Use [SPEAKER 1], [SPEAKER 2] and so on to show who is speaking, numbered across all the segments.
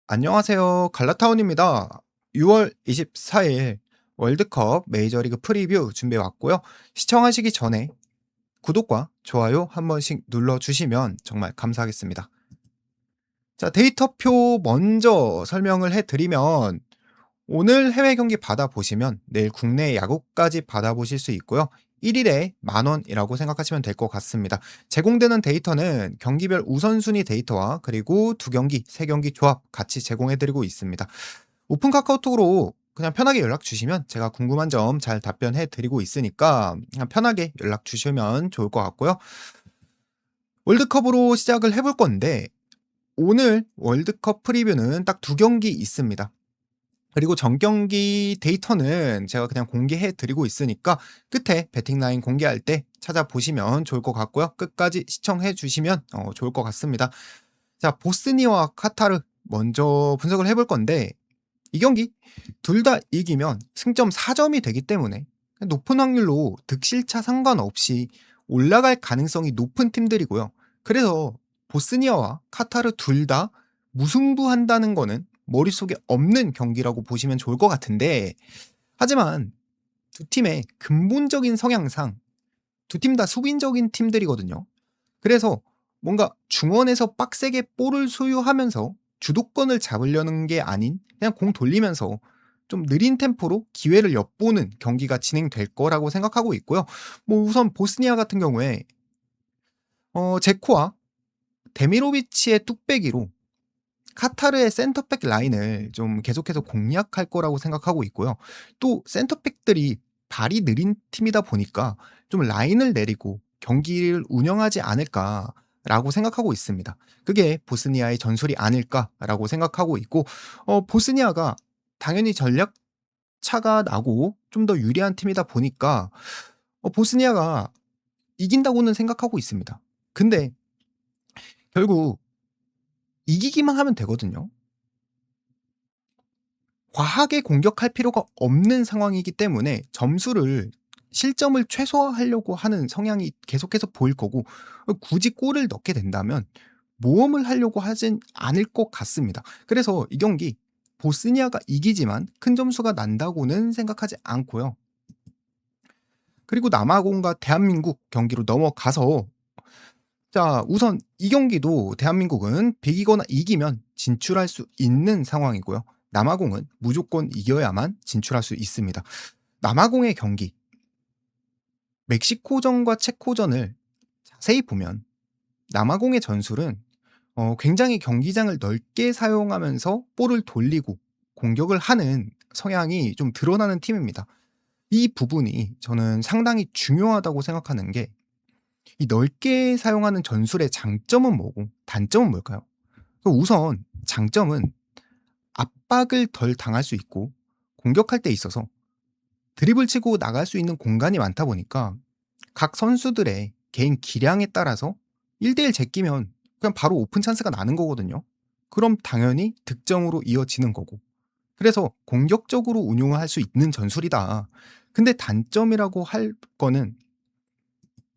[SPEAKER 1] 안녕하세요. 갈라타운입니다. 6월 24일 월드컵 메이저리그 프리뷰 준비해 왔고요. 시청하시기 전에 구독과 좋아요 한 번씩 눌러주시면 정말 감사하겠습니다. 자, 데이터표 먼저 설명을 해드리면 오늘 해외 경기 받아보시면 내일 국내 야구까지 받아보실 수 있고요. 1일에 10,000원이라고 생각하시면 될 것 같습니다. 제공되는 데이터는 경기별 우선순위 데이터와 그리고 2경기, 3경기 조합 같이 제공해드리고 있습니다. 오픈 카카오톡으로 그냥 편하게 연락 주시면 제가 궁금한 점 잘 답변해 드리고 있으니까 그냥 편하게 연락 주시면 좋을 것 같고요. 월드컵으로 시작을 해볼 건데 오늘 월드컵 프리뷰는 딱 2경기 있습니다. 그리고 전 경기 데이터는 제가 그냥 공개해 드리고 있으니까 끝에 배팅 라인 공개할 때 찾아보시면 좋을 것 같고요. 끝까지 시청해 주시면 좋을 것 같습니다. 자, 보스니아와 카타르 먼저 분석을 해볼 건데 이 경기 둘 다 이기면 승점 4점이 되기 때문에 높은 확률로 득실차 상관없이 올라갈 가능성이 높은 팀들이고요. 그래서 보스니아와 카타르 둘 다 무승부한다는 거는 머릿속에 없는 경기라고 보시면 좋을 것 같은데, 하지만 두 팀의 근본적인 성향상 두 팀 다 수비적인 팀들이거든요. 그래서 뭔가 중원에서 빡세게 볼을 소유하면서 주도권을 잡으려는 게 아닌 그냥 공 돌리면서 좀 느린 템포로 기회를 엿보는 경기가 진행될 거라고 생각하고 있고요. 뭐 우선 보스니아 같은 경우에 제코와 데미로비치의 뚝배기로 카타르의 센터백 라인을 좀 계속해서 공략할 거라고 생각하고 있고요. 또 센터백들이 발이 느린 팀이다 보니까 좀 라인을 내리고 경기를 운영하지 않을까라고 생각하고 있습니다. 그게 보스니아의 전술이 아닐까라고 생각하고 있고, 보스니아가 당연히 전략 차가 나고 좀 더 유리한 팀이다 보니까 보스니아가 이긴다고는 생각하고 있습니다. 근데 결국 이기기만 하면 되거든요. 과하게 공격할 필요가 없는 상황이기 때문에 실점을 최소화하려고 하는 성향이 계속해서 보일 거고, 굳이 골을 넣게 된다면 모험을 하려고 하진 않을 것 같습니다. 그래서 이 경기 보스니아가 이기지만 큰 점수가 난다고는 생각하지 않고요. 그리고 남아공과 대한민국 경기로 넘어가서, 자, 우선 이 경기도 대한민국은 비기거나 이기면 진출할 수 있는 상황이고요. 남아공은 무조건 이겨야만 진출할 수 있습니다. 남아공의 경기, 멕시코전과 체코전을 자세히 보면 남아공의 전술은 굉장히 경기장을 넓게 사용하면서 볼을 돌리고 공격을 하는 성향이 좀 드러나는 팀입니다. 이 부분이 저는 상당히 중요하다고 생각하는 게, 이 넓게 사용하는 전술의 장점은 뭐고 단점은 뭘까요? 우선 장점은 압박을 덜 당할 수 있고 공격할 때 있어서 드리블 치고 나갈 수 있는 공간이 많다 보니까 각 선수들의 개인 기량에 따라서 1대1 제끼면 그냥 바로 오픈 찬스가 나는 거거든요. 그럼 당연히 득점으로 이어지는 거고. 그래서 공격적으로 운용을 할 수 있는 전술이다. 근데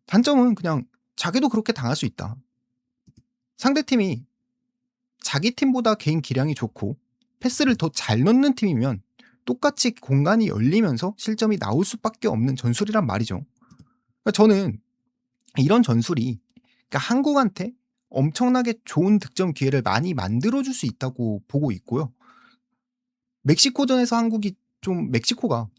[SPEAKER 1] 단점은 그냥 자기도 그렇게 당할 수 있다. 상대팀이 자기 팀보다 개인 기량이 좋고 패스를 더 잘 넣는 팀이면 똑같이 공간이 열리면서 실점이 나올 수밖에 없는 전술이란 말이죠. 그러니까 저는 이런 전술이, 그러니까 한국한테 엄청나게 좋은 득점 기회를 많이 만들어줄 수 있다고 보고 있고요. 멕시코전에서 멕시코가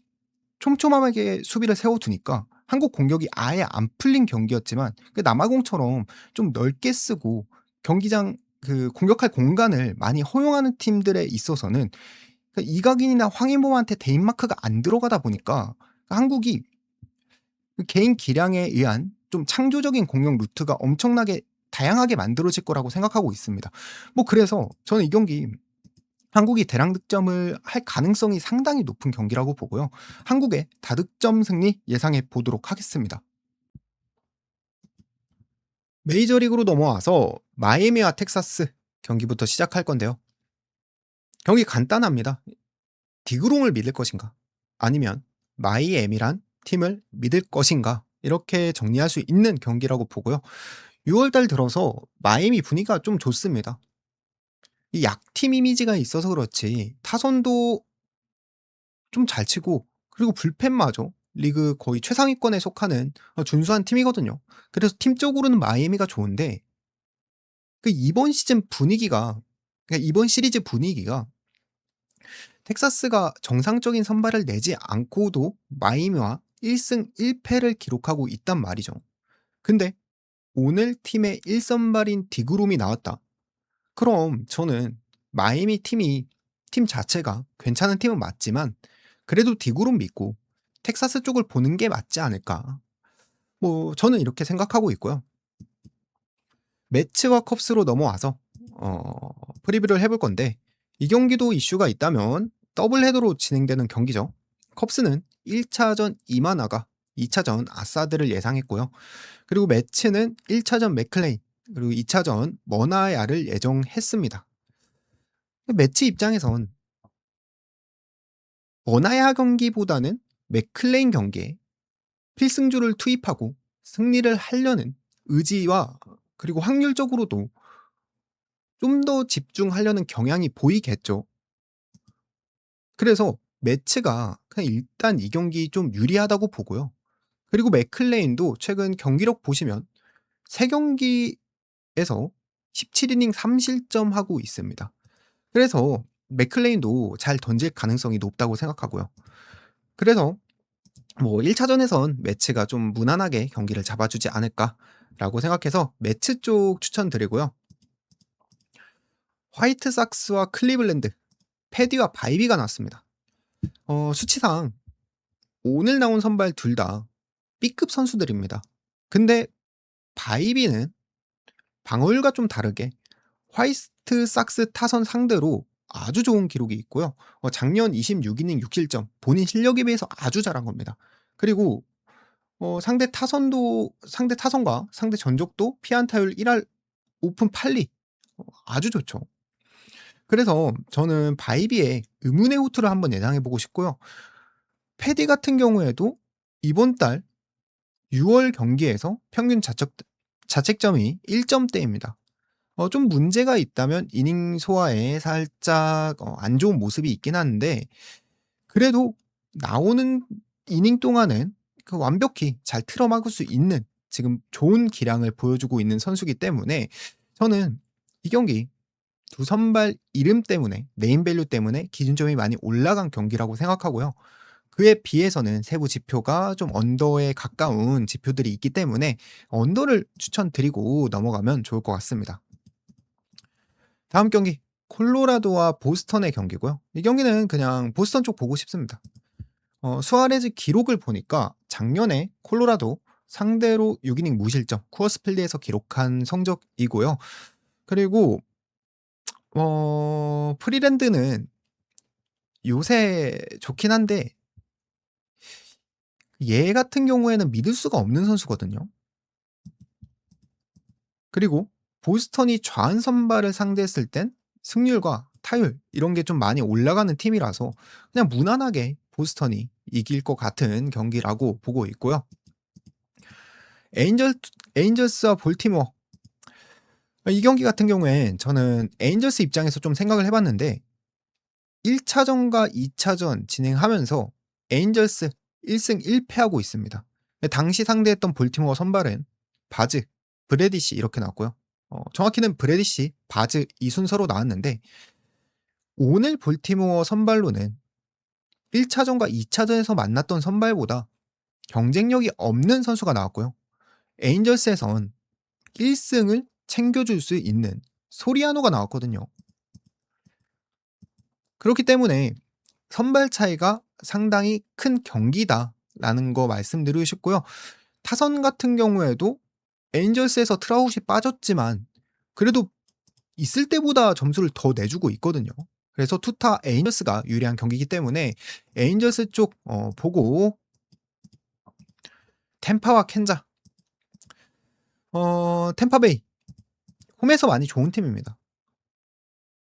[SPEAKER 1] 촘촘하게 수비를 세워두니까 한국 공격이 아예 안 풀린 경기였지만, 그 남아공처럼 좀 넓게 쓰고 경기장 공격할 공간을 많이 허용하는 팀들에 있어서는 이강인이나 황인범한테 데인마크가 안 들어가다 보니까 한국이 개인 기량에 의한 좀 창조적인 공격 루트가 엄청나게 다양하게 만들어질 거라고 생각하고 있습니다. 뭐 그래서 저는 이 경기 한국이 대량 득점을 할 가능성이 상당히 높은 경기라고 보고요. 한국의 다득점 승리 예상해 보도록 하겠습니다. 메이저리그로 넘어와서 마이애미와 텍사스 경기부터 시작할 건데요. 경기 간단합니다. 디그롱을 믿을 것인가? 아니면 마이애미란 팀을 믿을 것인가? 이렇게 정리할 수 있는 경기라고 보고요. 6월달 들어서 마이애미 분위기가 좀 좋습니다. 이 약팀 이미지가 있어서 그렇지 타선도 좀 잘 치고 그리고 불펜마저 리그 거의 최상위권에 속하는 준수한 팀이거든요. 그래서 팀적으로는 마이애미가 좋은데 이번 시즌 분위기가 그러니까 이번 시리즈 분위기가 텍사스가 정상적인 선발을 내지 않고도 마이애미와 1승 1패를 기록하고 있단 말이죠. 근데 오늘 팀의 1선발인 디그롬이 나왔다. 그럼 저는 마이애미 팀 자체가 괜찮은 팀은 맞지만 그래도 디그롬 믿고 텍사스 쪽을 보는 게 맞지 않을까. 저는 이렇게 생각하고 있고요. 매츠와 컵스로 넘어와서 프리뷰를 해볼 건데 이 경기도 이슈가 있다면 더블 헤더로 진행되는 경기죠. 컵스는 1차전 이마나가 2차전 아사드를 예상했고요. 그리고 매츠는 1차전 맥클레인 그리고 2차전 머나야를 예정했습니다. 매치 입장에선 머나야 경기보다는 맥클레인 경기에 필승조를 투입하고 승리를 하려는 의지와 그리고 확률적으로도 좀 더 집중하려는 경향이 보이겠죠. 그래서 매치가 그냥 일단 이 경기 좀 유리하다고 보고요. 그리고 맥클레인도 최근 경기력 보시면 3경기에서 17이닝 3실점하고 있습니다. 그래서 맥클레인도 잘 던질 가능성이 높다고 생각하고요. 그래서 1차전에선 매치가 좀 무난하게 경기를 잡아주지 않을까라고 생각해서 매치 쪽 추천드리고요. 화이트삭스와 클리블랜드, 패디와 바이비가 나왔습니다. 수치상 오늘 나온 선발 둘 다 B급 선수들입니다. 근데 바이비는 방어율과 좀 다르게 화이트삭스 타선 상대로 아주 좋은 기록이 있고요. 작년 26이닝 6실점, 본인 실력에 비해서 아주 잘한 겁니다. 그리고 상대 타선과 상대 전적도 피안타율 1할 오픈 8리 아주 좋죠. 그래서 저는 바이비의 의문의 호투를 한번 예상해보고 싶고요. 패디 같은 경우에도 이번 달 6월 경기에서 평균 자책점이 1점대입니다. 좀 문제가 있다면 이닝 소화에 살짝 안 좋은 모습이 있긴 한데 그래도 나오는 이닝 동안은 완벽히 잘 틀어막을 수 있는 지금 좋은 기량을 보여주고 있는 선수기 때문에 저는 이 경기 두 선발 이름 때문에 네임밸류 때문에 기준점이 많이 올라간 경기라고 생각하고요. 그에 비해서는 세부 지표가 좀 언더에 가까운 지표들이 있기 때문에 언더를 추천드리고 넘어가면 좋을 것 같습니다. 다음 경기 콜로라도와 보스턴의 경기고요. 이 경기는 그냥 보스턴 쪽 보고 싶습니다. 수아레즈 기록을 보니까 작년에 콜로라도 상대로 6이닝 무실점 쿠어스필드에서 기록한 성적이고요. 그리고 프리랜드는 요새 좋긴 한데 얘 같은 경우에는 믿을 수가 없는 선수거든요. 그리고 보스턴이 좌완 선발을 상대했을 땐 승률과 타율 이런 게 좀 많이 올라가는 팀이라서 그냥 무난하게 보스턴이 이길 것 같은 경기라고 보고 있고요. 에인절스와 볼티모어 이 경기 같은 경우엔 저는 에인절스 입장에서 좀 생각을 해봤는데 1차전과 2차전 진행하면서 에인절스 1승 1패하고 있습니다. 당시 상대했던 볼티모어 선발은 바즈, 브래디시 이렇게 나왔고요. 정확히는 브래디시, 바즈 이 순서로 나왔는데 오늘 볼티모어 선발로는 1차전과 2차전에서 만났던 선발보다 경쟁력이 없는 선수가 나왔고요. 에인절스에선 1승을 챙겨줄 수 있는 소리아노가 나왔거든요. 그렇기 때문에 선발 차이가 상당히 큰 경기다라는 거 말씀드리고 싶고요. 타선 같은 경우에도 에인절스에서 트라웃이 빠졌지만 그래도 있을 때보다 점수를 더 내주고 있거든요. 그래서 투타 에인절스가 유리한 경기이기 때문에 에인절스 쪽 보고 템파와 켄자 템파베이 홈에서 많이 좋은 팀입니다.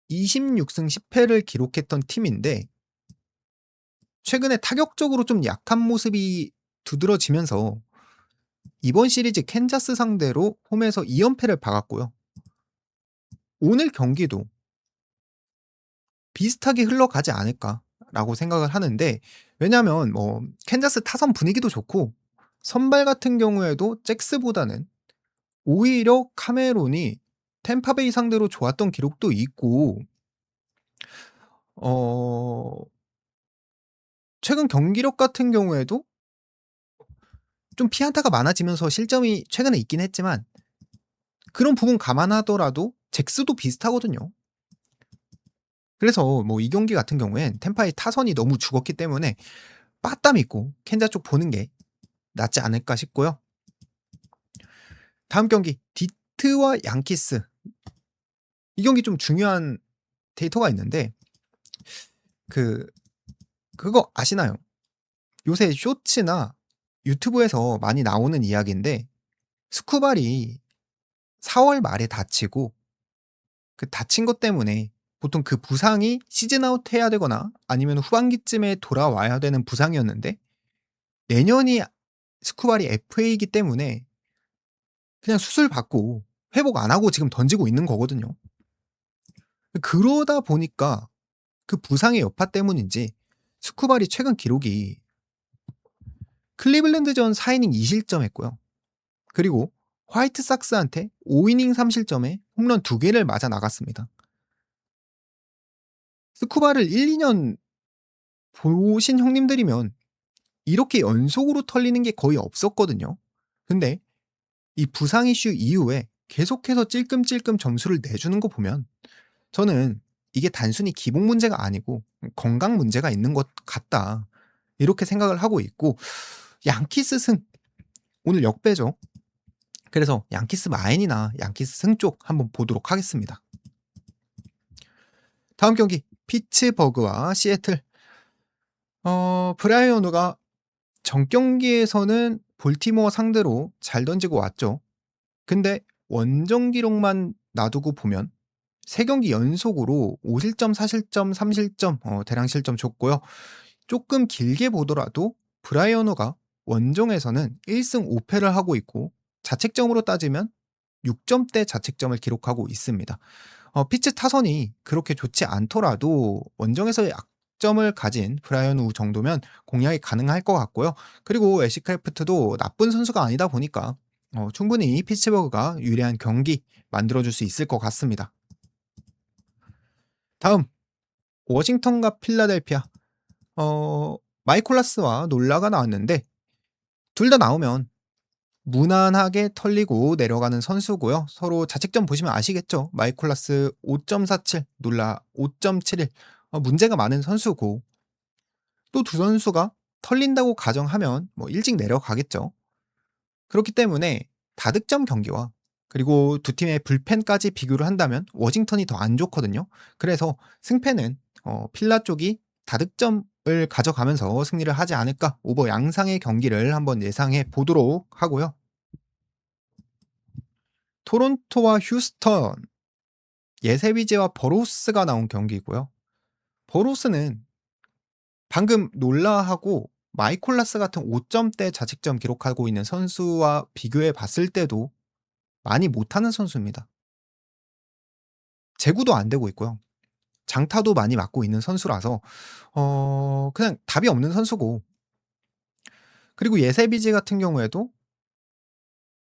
[SPEAKER 1] 26승 10패를 기록했던 팀인데 최근에 타격적으로 좀 약한 모습이 두드러지면서 이번 시리즈 캔자스 상대로 홈에서 2연패를 박았고요. 오늘 경기도 비슷하게 흘러가지 않을까라고 생각을 하는데, 왜냐하면 뭐 캔자스 타선 분위기도 좋고 선발 같은 경우에도 잭스보다는 오히려 카메론이 템파베이 상대로 좋았던 기록도 있고, 어 최근 경기력 같은 경우에도 좀 피안타가 많아지면서 실점이 최근에 있긴 했지만 그런 부분 감안하더라도 잭스도 비슷하거든요. 그래서 뭐 이 경기 같은 경우엔 템파의 타선이 너무 죽었기 때문에 빠따 믿고 캔자 쪽 보는 게 낫지 않을까 싶고요. 다음 경기 디트와 양키스. 이 경기 좀 중요한 데이터가 있는데, 그 그거 아시나요? 요새 쇼츠나 유튜브에서 많이 나오는 이야기인데, 스쿠발이 4월 말에 다치고 그 다친 것 때문에 보통 그 부상이 시즌 아웃 해야 되거나 아니면 후반기쯤에 돌아와야 되는 부상이었는데, 내년이 스쿠발이 FA이기 때문에 그냥 수술 받고 회복 안 하고 지금 던지고 있는 거거든요. 그러다 보니까 그 부상의 여파 때문인지 스쿠발이 최근 기록이 클리블랜드전 4이닝 2실점했고요. 그리고 화이트삭스한테 5이닝 3실점에 홈런 2개를 맞아 나갔습니다. 스쿠발을 1-2년 보신 형님들이면 이렇게 연속으로 털리는 게 거의 없었거든요. 근데 이 부상 이슈 이후에 계속해서 찔끔찔끔 점수를 내주는 거 보면 저는 이게 단순히 기복 문제가 아니고 건강 문제가 있는 것 같다, 이렇게 생각을 하고 있고, 양키스 승 오늘 역배죠. 그래서 양키스 마인이나 양키스 승 쪽 한번 보도록 하겠습니다. 다음 경기 피츠버그와 시애틀. 브라이언 호가 전 경기에서는 볼티모어 상대로 잘 던지고 왔죠. 근데 원정 기록만 놔두고 보면 3경기 연속으로 5실점, 4실점, 3실점 대량 실점 줬고요. 조금 길게 보더라도 브라이언 호가 원정에서는 1승 5패를 하고 있고 자책점으로 따지면 6점대 자책점을 기록하고 있습니다. 피츠 타선이 그렇게 좋지 않더라도 원정에서의 약점을 가진 브라이언 우 정도면 공략이 가능할 것 같고요. 그리고 애쉬 크래프트도 나쁜 선수가 아니다 보니까 충분히 피츠버그가 유리한 경기 만들어줄 수 있을 것 같습니다. 다음 워싱턴과 필라델피아. 마이콜라스와 놀라가 나왔는데 둘 다 나오면 무난하게 털리고 내려가는 선수고요. 서로 자책점 보시면 아시겠죠? 마이콜라스 5.47, 놀라 5.71. 문제가 많은 선수고, 또 두 선수가 털린다고 가정하면 뭐 일찍 내려가겠죠. 그렇기 때문에 다득점 경기와 그리고 두 팀의 불펜까지 비교를 한다면 워싱턴이 더 안 좋거든요. 그래서 승패는 필라 쪽이 다득점을 가져가면서 승리를 하지 않을까, 오버 양상의 경기를 한번 예상해 보도록 하고요. 토론토와 휴스턴. 예세비제와 버로우스가 나온 경기고요. 버로우스는 방금 놀라하고 마이콜라스 같은 5점대 자책점 기록하고 있는 선수와 비교해 봤을 때도 많이 못하는 선수입니다. 제구도 안 되고 있고요. 장타도 많이 맞고 있는 선수라서 그냥 답이 없는 선수고, 그리고 예세비제 같은 경우에도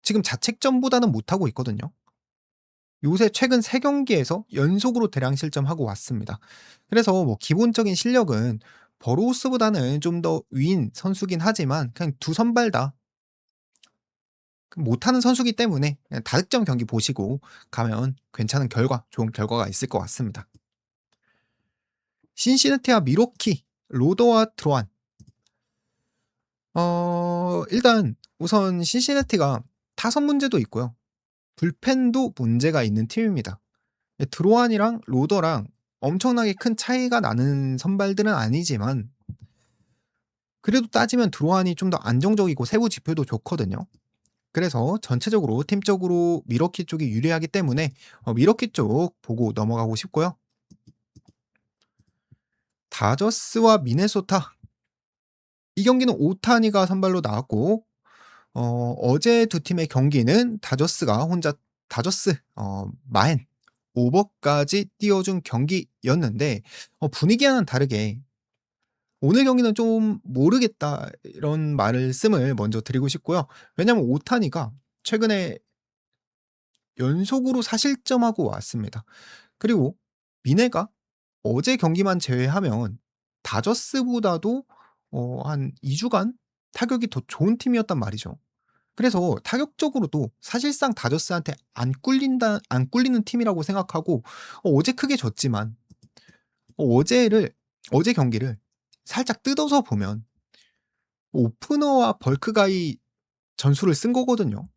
[SPEAKER 1] 지금 자책점보다는 못하고 있거든요. 요새 최근 3경기에서 연속으로 대량 실점하고 왔습니다. 그래서 뭐 기본적인 실력은 버로우스보다는 좀 더 위인 선수긴 하지만 그냥 두 선발 다 못하는 선수기 때문에 그냥 다득점 경기 보시고 가면 괜찮은 결과, 좋은 결과가 있을 것 같습니다. 신시내티와 미러키, 로더와 트로안. 일단 우선 신시내티가 타선 문제도 있고요. 불펜도 문제가 있는 팀입니다. 드로안이랑 로더랑 엄청나게 큰 차이가 나는 선발들은 아니지만 그래도 따지면 드로안이 좀 더 안정적이고 세부 지표도 좋거든요. 그래서 전체적으로 팀적으로 미러키 쪽이 유리하기 때문에 미러키 쪽 보고 넘어가고 싶고요. 다저스와 미네소타. 이 경기는 오타니가 선발로 나왔고 어제 두 팀의 경기는 다저스 마엔 오버까지 띄워준 경기였는데 분위기와는 다르게 "오늘 경기는 좀 모르겠다." 이런 말씀을 먼저 드리고 싶고요. 왜냐하면 오타니가 최근에 연속으로 사실점하고 왔습니다. 그리고 미네가 어제 경기만 제외하면 다저스보다도 한 2 주간 타격이 더 좋은 팀이었단 말이죠. 그래서 타격적으로도 사실상 다저스한테 안 꿀리는 팀이라고 생각하고 어제 크게 졌지만 어제를 어제 경기를 살짝 뜯어서 보면 오프너와 벌크가이 전술을 쓴 거거든요.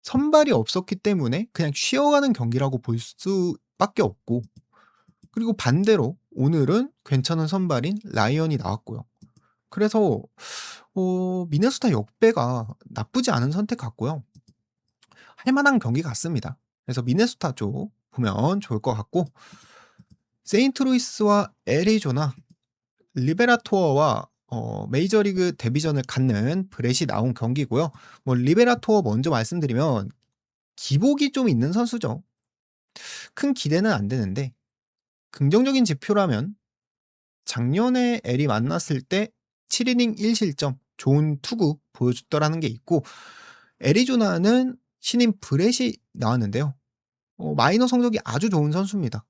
[SPEAKER 1] 선발이 없었기 때문에 그냥 쉬어가는 경기라고 볼 수밖에 없고, 그리고 반대로 오늘은 괜찮은 선발인 라이언이 나왔고요. 그래서 미네소타 역배가 나쁘지 않은 선택 같고요. 할 만한 경기 같습니다. 그래서 미네소타 쪽 보면 좋을 것 같고, 세인트루이스와 애리조나, 리베라토어와 메이저리그 데뷔전을 갖는 브렛이 나온 경기고요. 뭐 리베라토어 먼저 말씀드리면 기복이 좀 있는 선수죠. 큰 기대는 안 되는데 긍정적인 지표라면 작년에 엘이 만났을 때 7이닝 1실점 좋은 투구 보여줬더라는 게 있고, 애리조나는 신인 브렛이 나왔는데요. 마이너 성적이 아주 좋은 선수입니다.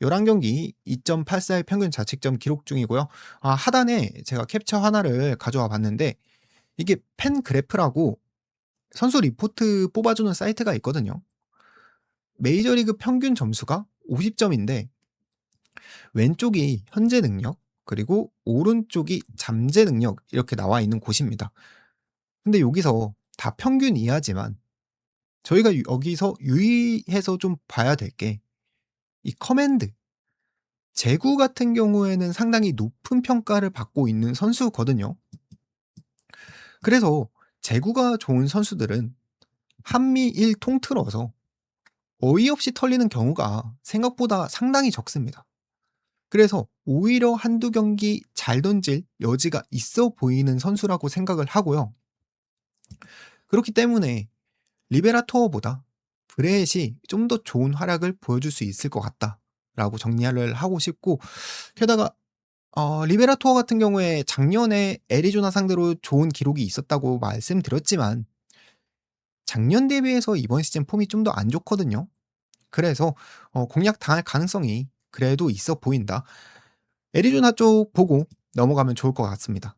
[SPEAKER 1] 11경기 2.84의 평균 자책점 기록 중이고요. 하단에 제가 캡처 하나를 가져와 봤는데 이게 팬그래프라고 선수 리포트 뽑아주는 사이트가 있거든요. 메이저리그 평균 점수가 50점인데 왼쪽이 현재 능력, 그리고 오른쪽이 잠재 능력 이렇게 나와 있는 곳입니다. 근데 여기서 다 평균 이하지만 저희가 여기서 유의해서 좀 봐야 될 게 이 커맨드, 제구 같은 경우에는 상당히 높은 평가를 받고 있는 선수거든요. 그래서 제구가 좋은 선수들은 한미일 통틀어서 어이없이 털리는 경우가 생각보다 상당히 적습니다. 그래서 오히려 한두 경기 잘 던질 여지가 있어 보이는 선수라고 생각을 하고요. 그렇기 때문에 리베라토어보다 브렛이 좀 더 좋은 활약을 보여줄 수 있을 것 같다라고 정리를 하고 싶고, 게다가 리베라토어 같은 경우에 작년에 애리조나 상대로 좋은 기록이 있었다고 말씀드렸지만 작년 대비해서 이번 시즌 폼이 좀 더 안 좋거든요. 그래서 공략당할 가능성이 그래도 있어 보인다. 애리조나 쪽 보고 넘어가면 좋을 것 같습니다.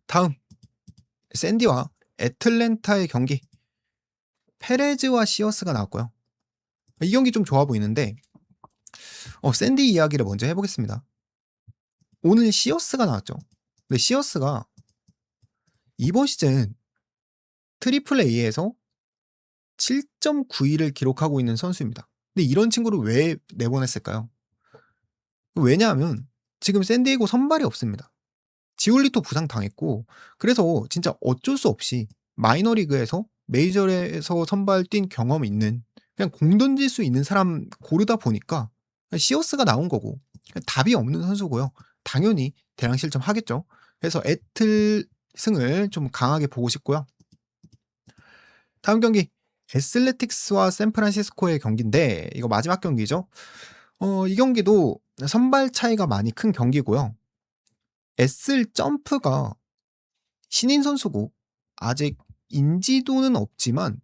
[SPEAKER 1] 다음 샌디와 애틀랜타의 경기, 페레즈와 시어스가 나왔고요. 이 경기 좀 좋아 보이는데 샌디 이야기를 먼저 해보겠습니다. 오늘 시어스가 나왔죠. 근데 시어스가 이번 시즌 트리플 A에서 7.92를 기록하고 있는 선수입니다. 근데 이런 친구를 왜 내보냈을까요? 왜냐하면 지금 샌디에고 선발이 없습니다. 지올리토 부상 당했고, 그래서 진짜 어쩔 수 없이 마이너리그에서 메이저에서 선발 뛴 경험 있는, 그냥 공 던질 수 있는 사람 고르다 보니까 시어스가 나온 거고, 답이 없는 선수고요. 당연히 대량 실점하겠죠. 그래서 애틀 승을 좀 강하게 보고 싶고요. 다음 경기 애슬레틱스와 샌프란시스코의 경기인데 이거 마지막 경기죠. 이 경기도 선발 차이가 많이 큰 경기고요. 애슬 점프가 신인 선수고 아직 인지도는 없지만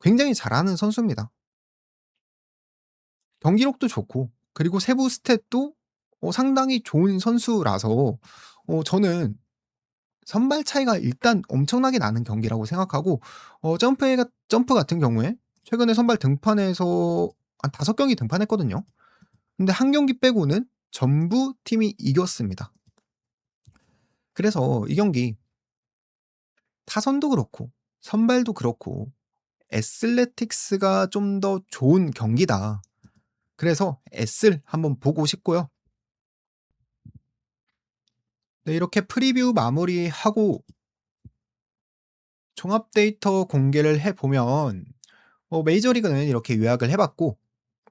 [SPEAKER 1] 굉장히 잘하는 선수입니다. 경기력도 좋고, 그리고 세부 스탯도 상당히 좋은 선수라서 저는 선발 차이가 일단 엄청나게 나는 경기라고 생각하고, 점프 같은 경우에 최근에 선발 등판에서 한 5경기 등판했거든요. 근데 한 경기 빼고는 전부 팀이 이겼습니다. 그래서 이 경기 타선도 그렇고 선발도 그렇고 애슬레틱스가 좀 더 좋은 경기다. 그래서 애슬 한번 보고 싶고요. 네, 이렇게 프리뷰 마무리하고 종합 데이터 공개를 해보면 메이저리그는 이렇게 요약을 해봤고,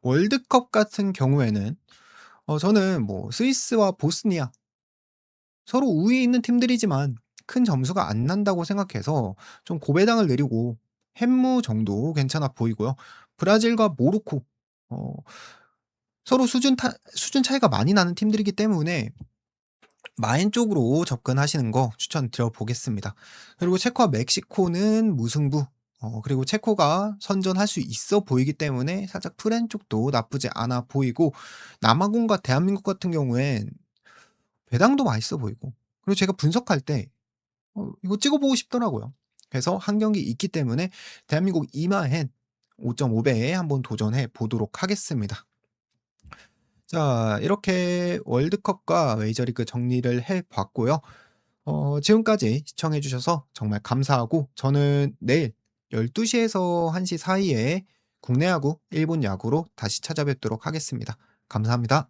[SPEAKER 1] 월드컵 같은 경우에는 저는 뭐 스위스와 보스니아 서로 우위에 있는 팀들이지만 큰 점수가 안 난다고 생각해서 좀 고배당을 내리고 햄무 정도 괜찮아 보이고요. 브라질과 모로코 어 서로 수준 차이가 많이 나는 팀들이기 때문에 마인 쪽으로 접근하시는 거 추천드려 보겠습니다. 그리고 체코와 멕시코는 무승부 그리고 체코가 선전할 수 있어 보이기 때문에 살짝 프렌 쪽도 나쁘지 않아 보이고 남아공과 대한민국 같은 경우엔 배당도 맛있어 보이고 그리고 제가 분석할 때 이거 찍어 보고 싶더라고요. 그래서 한 경기 있기 때문에 대한민국 이마헨 5.5배에 한번 도전해 보도록 하겠습니다. 자, 이렇게 월드컵과 메이저리그 정리를 해 봤고요. 지금까지 시청해 주셔서 정말 감사하고 저는 내일 12시 에서 1시 사이에 국내 야구, 일본 야구로 다시 찾아뵙도록 하겠습니다. 감사합니다.